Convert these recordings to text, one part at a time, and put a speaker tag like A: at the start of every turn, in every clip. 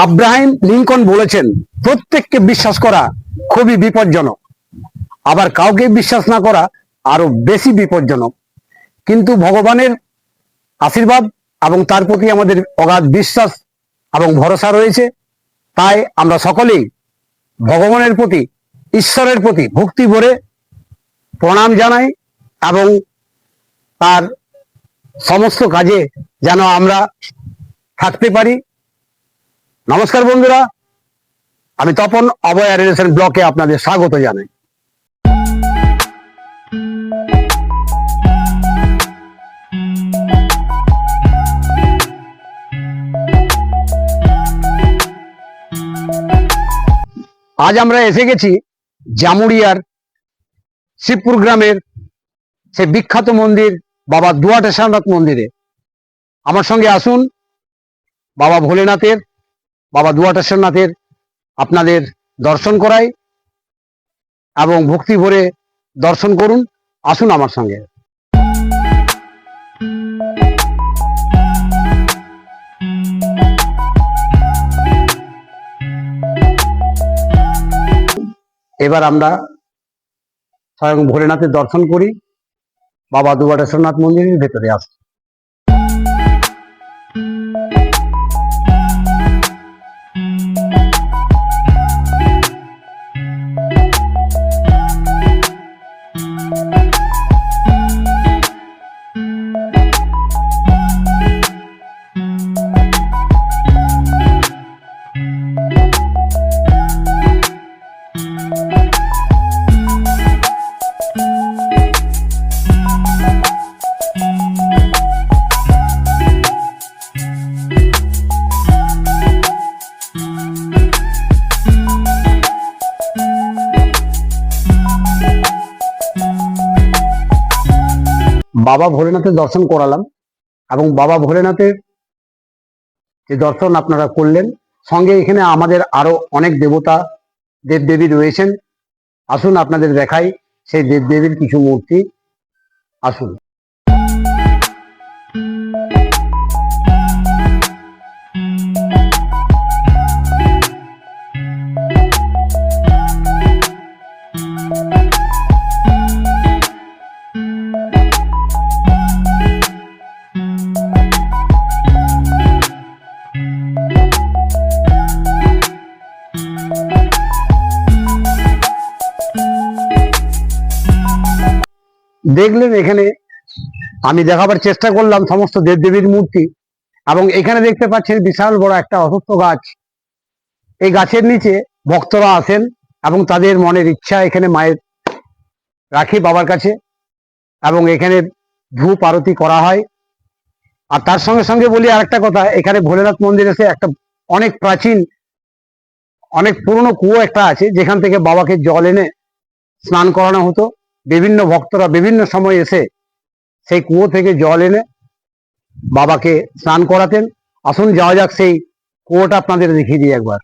A: Abraham Lincoln বলেছেন, প্রত্যেককে বিশ্বাস করা খুবই বিপজ্জনক, আবার কাউকে বিশ্বাস না করা আরো বেশি বিপজ্জনক। কিন্তু ভগবানের আশীর্বাদ এবং তার প্রতি আমাদের অগাধ বিশ্বাস এবং ভরসা রয়েছে। তাই আমরা সকলেই ভগবানের প্রতি, ঈশ্বরের প্রতি ভক্তি ভরে প্রণাম জানাই এবং তার সমস্ত কাজে যেন আমরা থাকতে পারি। নমস্কার বন্ধুরা, আমি তপন অভয়া রিলেশন ব্লকে আপনাদের স্বাগত জানাই। আজ আমরা এসে গেছি জামুরিয়ার শিবপুর গ্রামের সেই বিখ্যাত মন্দির বাবা দুয়াটেশ্বরনাথ মন্দিরে। আমার সঙ্গে আসুন, বাবা ভোলেনাথের, বাবা দুয়াটেশ্বরনাথের আপনাদের দর্শন করাই এবং ভক্তি ভরে দর্শন করুন। আসুন আমার সঙ্গে। এবার আমরা স্বয়ং ভোলেনাথের দর্শন করি। বাবা দুয়াটেশ্বরনাথ মন্দিরের ভেতরে আসি। বাবা ভোলেনাথের দর্শন করালাম এবং বাবা ভোলেনাথের যে দর্শন আপনারা করলেন, সঙ্গে এখানে আমাদের আরো অনেক দেবতা দেবদেবী রয়েছেন। আসুন আপনাদের দেখাই সেই দেবদেবীর কিছু মূর্তি। আসুন। দেখলেন, এখানে আমি দেখাবার চেষ্টা করলাম সমস্ত দেবদেবীর মূর্তি, এবং এখানে দেখতে পাচ্ছেন বিশাল বড় একটা অশ্বত্থ গাছ। এই গাছের নিচে ভক্তরা আসেন এবং তাদের মনের ইচ্ছা এখানে মায়ের রাখি বাবার কাছে, এবং এখানে ধূপ আরতি করা হয়। আর তার সঙ্গে সঙ্গে বলি আরেকটা কথা, এখানে ভোলেনাথ মন্দির এসে একটা অনেক প্রাচীন, অনেক পুরনো কুয়ো একটা আছে, যেখান থেকে বাবাকে জল এনে স্নান করানো হতো। বিভিন্ন ভক্তরা বিভিন্ন সময় এসে সেই কুয়ো থেকে জল এনে বাবাকে স্নান করাতেন। আসুন যাওয়া যাক, সেই কুয়োটা আপনাদের দেখিয়ে দিই একবার।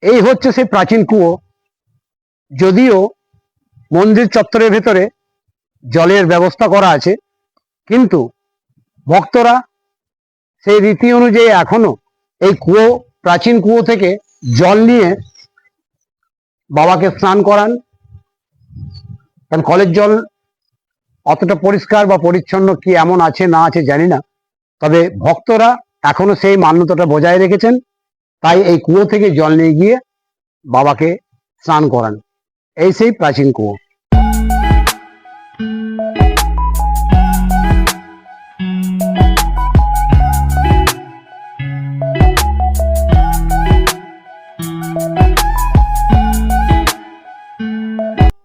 A: এই হচ্ছে সেই প্রাচীন কুয়ো। যদিও মন্দির চত্বরের ভেতরে জলের ব্যবস্থা করা আছে, কিন্তু ভক্তরা সেই রীতি অনুযায়ী এখনো এই কুয়ো, প্রাচীন কুয়ো থেকে জল নিয়ে বাবাকে স্নান করান। কারণ কলের জল অতটা পরিষ্কার বা পরিচ্ছন্ন কি এমন আছে না আছে জানি না, তবে ভক্তরা এখনো সেই মান্যতাটা বজায় রেখেছেন। তাই এই কুয়ো থেকে জল নিয়ে গিয়ে বাবাকে স্নান করান। এই সেই প্রাচীন কুয়ো।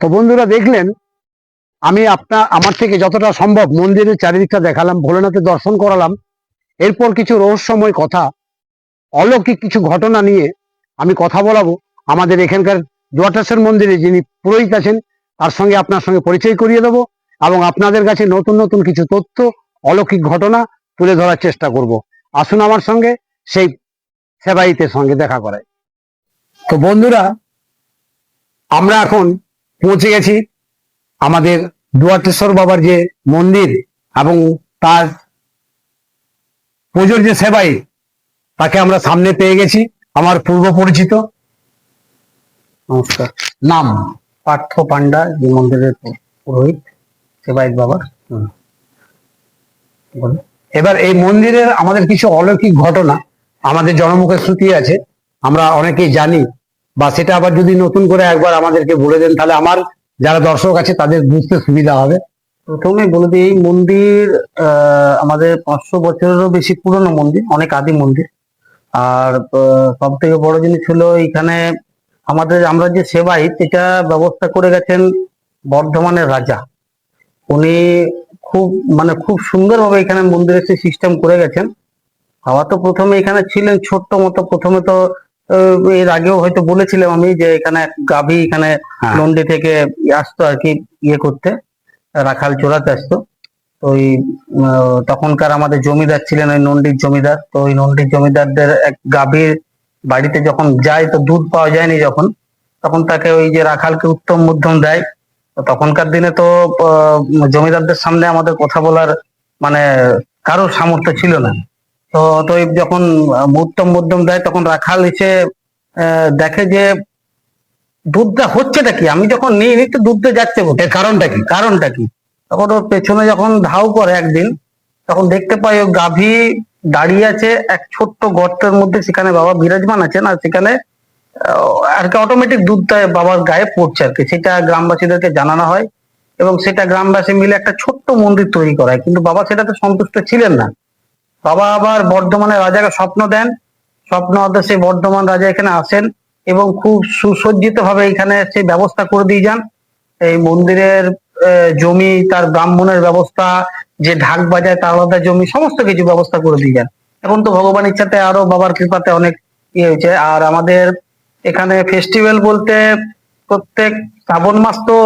A: তো বন্ধুরা, দেখলেন আমি আমার থেকে যতটা সম্ভব মন্দিরের চারিদিকটা দেখালাম, ভোলেনাথের দর্শন করালাম। এরপর কিছু রহস্যময় কথা, অলৌকিক কিছু ঘটনা নিয়ে আমি কথা বলাবো আমাদের এখানকার জোয়াটেশ্বর মন্দিরে যিনি পুরোহিত আছেন তার সঙ্গে আপনার সঙ্গে পরিচয় করিয়ে দেবো এবং আপনাদের কাছে নতুন নতুন কিছু তথ্য, অলৌকিক ঘটনা তুলে ধরার চেষ্টা করব। আসুন আমার সঙ্গে সেই সেবায়িতের সঙ্গে দেখা করায়। তো বন্ধুরা, আমরা এখন পৌঁছে গেছি আমাদের জোয়াটেশ্বর বাবার যে মন্দির এবং তার পুজোর যে সেবায়িত, তাকে আমরা সামনে পেয়ে গেছি। আমার পূর্ব পরিচিত, নমস্কার, নাম পার্থ পান্ডা, যে মন্দিরের পুরোহিত সেবায়িত বাবা। এবার এই মন্দিরের আমাদের কিছু অলৌকিক ঘটনা আমাদের জনমুখে শ্রুতি আছে, আমরা অনেকেই জানি, বা সেটা আবার যদি নতুন করে একবার আমাদেরকে বলে দেন তাহলে আমার যারা দর্শক আছে তাদের বুঝতে সুবিধা হবে।
B: প্রথমে বলে দিই, এই মন্দির আমাদের 500 বছরেরও বেশি পুরনো মন্দির, অনেক আদি মন্দির। আর সব থেকে বড় জিনিস হলো এখানে আমরা যে সেবায়িত, এটা ব্যবস্থা করে গেছেন বর্ধমানের রাজা। উনি খুব সুন্দরভাবে এখানে মন্দিরের সিস্টেম করে গেছেন। বাবা তো প্রথমে এখানে ছিলেন ছোট্ট মতো, প্রথমে তো এর আগেও হয়তো বলেছিলাম আমি যে এখানে গাভী এখানে নন্দী থেকে আসতো আর কি, করতে, রাখাল চোরাতে আসতো। ওই তখনকার আমাদের জমিদার ছিলেন ওই নন্ডির জমিদার। তো ওই নন্ডির জমিদারদের এক গাভীর বাড়িতে যখন যায়, তো দুধ পাওয়া যায়নি যখন, তখন তাকে ওই যে রাখালকে উত্তম মধ্যম দেয়। তো তখনকার দিনে তো জমিদারদের সামনে আমাদের কথা বলার মানে কারোর সামর্থ্য ছিল না। তো তো যখন উত্তম মধ্যম দেয়, তখন রাখাল এসে দেখে যে দুধটা হচ্ছেটা কি, আমি যখন নিই তো দুধটা যাচ্ছে, এর কারণটা কি। তখন ওর পেছনে যখন ধাও করে একদিন, তখন দেখতে পাই ও গাভী দাঁড়িয়ে আছে এক ছোট্ট গর্তের মধ্যে, সেখানে বাবা বিরাজমান আছেন, আর সেখানে আর কি অটোমেটিক দুধটা বাবার গায়ে পড়ছে আর কি। সেটা গ্রামবাসীদেরকে জানানো হয় এবং সেটা গ্রামবাসী মিলে একটা ছোট্ট মন্দির তৈরি করা হয়। কিন্তু বাবা সেটাতে সন্তুষ্ট ছিলেন না। বাবা আবার বর্ধমানের রাজাকে স্বপ্ন দেন, স্বপ্ন আদেশে বর্ধমান রাজা এখানে আসেন এবং খুব সুসজ্জিত ভাবে এখানে সেই ব্যবস্থা করে দিয়ে যান। এই মন্দিরের জমি, তার ব্রাহ্মণের ব্যবস্থা, যে ঢাক বাজায় তার আলাদা জমি, সমস্ত কিছু ব্যবস্থা করে দিয়ে যান। এখন তো ভগবান ইচ্ছাতে আরো বাবার কৃপাতে অনেক হয়েছে। আর আমাদের এখানে ফেস্টিভ্যাল বলতে প্রত্যেক শ্রাবণ মাস তো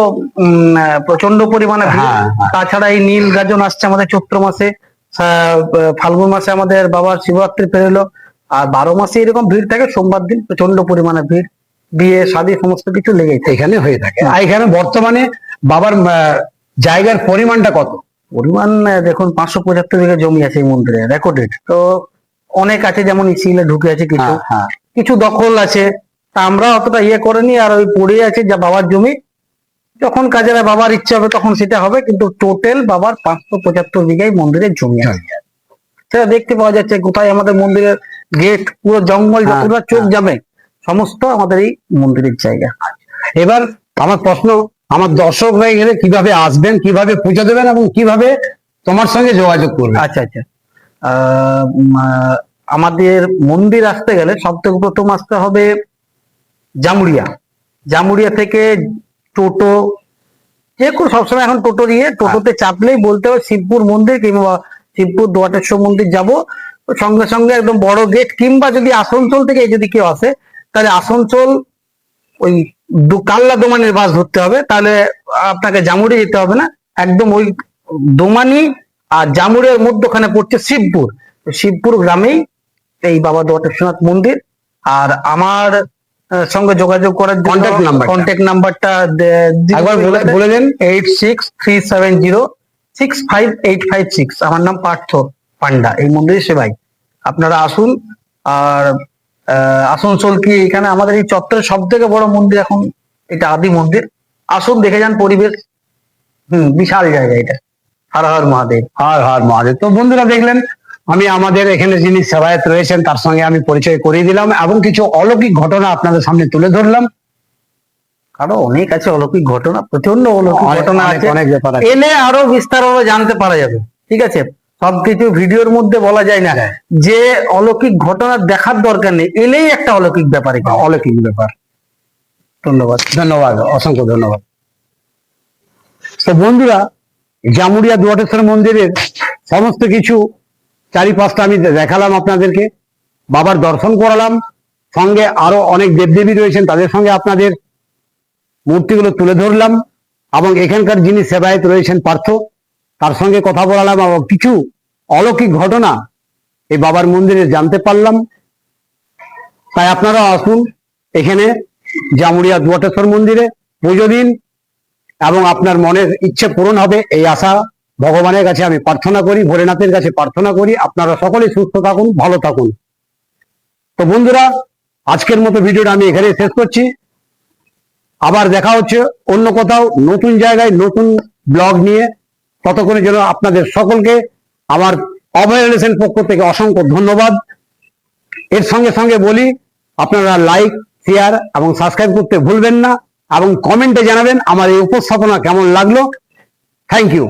B: প্রচন্ড পরিমাণে ভিড়। তাছাড়া এই নীল গাজন আসছে আমাদের চৈত্র মাসে, ফাল্গুন মাসে আমাদের বাবার শিবরাত্রি পেরোলো। আর 12 মাসে এরকম ভিড় থাকে, সোমবার দিন প্রচন্ড পরিমাণে ভিড়, বিয়ে শাদী সমস্ত কিছু লেগেই
A: এখানে হয়ে থাকে। আর এখানে বর্তমানে বাবার জায়গার পরিমাণটা কত?
B: পরিমাণ দেখুন, 575 বিঘা জমি আছে এই মন্দিরে রেকর্ডেড। তো অনেক আছে, যেমন ইসিলে ঢুকে আছে কিছু, কিছু দখল আছে, তা আমরা অতটা করিনি। আর ওই পড়ে আছে যা বাবার জমি, যখন কাজের বাবার ইচ্ছা হবে তখন সেটা হবে। কিন্তু টোটাল বাবার 575 বিঘাই মন্দিরের জমি আছে। সেটা দেখতে পাওয়া যাচ্ছে। কোথায় আমাদের মন্দিরের গেট, পুরো জঙ্গল, যতটা চোখ যাবে সমস্ত আমাদের এই মন্দিরের জায়গা।
A: এবার আমার প্রশ্ন, আমার দর্শকরা এখানে কিভাবে আসবেন, কিভাবে পুজো দেবেন এবং কিভাবে তোমার সঙ্গে যোগাযোগ করবে?
B: আচ্ছা আচ্ছা, আমাদের মন্দির আসতে গেলে সব থেকে প্রথম আসতে হবে জামুড়িয়া। জামুড়িয়া থেকে টোটো, যে কোনো সবসময় এখন টোটো দিয়ে, টোটোতে চাপলেই বলতে হবে শিবপুর মন্দির কিংবা শিবপুর জোয়াটেশ্বর মন্দির যাব। সঙ্গে সঙ্গে একদম বড় গেট, কিংবা যদি আসানসোল থেকে যদি কেউ আসে তাহলে আসানসোল ওই কাল্লা দোমানির বাস ধরতে হবে, তাহলে আপনাকে জামুড়ি যেতে হবে না। একদম ওই দোমানি আর জামুড়িয়ার মধ্যখানে পড়ছে শিবপুর। শিবপুর গ্রামেই এই বাবা জোয়াটেশ্বরনাথ মন্দির। আর আমার সঙ্গে যোগাযোগ করার কন্ট্যাক্ট নাম্বারটা
A: একবার বলে দেন।
B: 8637065856। আমার নাম পার্থ পান্ডা, এই মন্দিরের সেবাই। আপনারা আসুন। আর আসানসোল কি, এখানে আমাদের এই চত্বরের সব থেকে বড় মন্দির এখন এটা, আদি মন্দির। আসুন, দেখে যান পরিবেশ, বিশাল জায়গা এটা। হর হর মহাদেব,
A: হর হর মহাদেব। তো বন্ধুরা দেখলেন, আমি আমাদের এখানে যিনি সেবায়ত রয়েছেন তার সঙ্গে আমি পরিচয় করিয়ে দিলাম এবং কিছু অলৌকিক ঘটনা আপনাদের সামনে তুলে ধরলাম।
B: আরো অনেক আছে অলৌকিক ঘটনা, প্রচন্ড অলৌকিক ঘটনা আছে,
A: অনেক ব্যাপার
B: এলে আরো বিস্তারভাবে জানতে পারা যাবে। ঠিক আছে, সবকিছু ভিডিওর মধ্যে বলা যায় না, যে অলৌকিক ঘটনা দেখার দরকার নেই, এলেই একটা অলৌকিক ব্যাপার,
A: অলৌকিক ব্যাপার।
B: ধন্যবাদ,
A: ধন্যবাদ, অসংখ্য ধন্যবাদ। তো বন্ধুরা, জামুড়িয়া জোয়াটেশ্বর মন্দিরের সমস্ত কিছু চারিপাশটা আমি দেখালাম আপনাদেরকে, বাবার দর্শন করালাম, সঙ্গে আরো অনেক দেবদেবী রয়েছেন, তাদের সঙ্গে আপনাদের মূর্তিগুলো তুলে ধরলাম, এবং এখানকার যিনি সেবায়ত রয়েছেন পার্থ, তার সঙ্গে কথা বলালাম এবং কিছু অলৌকিক ঘটনা এই বাবার মন্দিরে জানতে পারলাম। তাই আপনারাও আসুন এখানে জামুরিয়া বটেশ্বর মন্দিরে, পুজো দিন এবং আপনার মনের ইচ্ছে পূরণ হবে এই আশা ভগবানের কাছে আমি প্রার্থনা করি, ভোলেনাথের কাছে প্রার্থনা করি। আপনারা সকলেই সুস্থ থাকুন, ভালো থাকুন। তো বন্ধুরা, আজকের মতো ভিডিওটা আমি এখানে শেষ করছি। আবার দেখা হচ্ছে অন্য কোথাও, নতুন জায়গায়, নতুন ব্লগ নিয়ে। ততক্ষণের জন্য আপনাদের সকলকে আমার অভয় রিলেশন পক্ষ থেকে অসংখ্য ধন্যবাদ। এর সঙ্গে সঙ্গে বলি, আপনারা লাইক, শেয়ার এবং সাবস্ক্রাইব করতে ভুলবেন না, এবং কমেন্টে জানাবেন আমার এই উপস্থাপনা কেমন লাগলো। Thank you.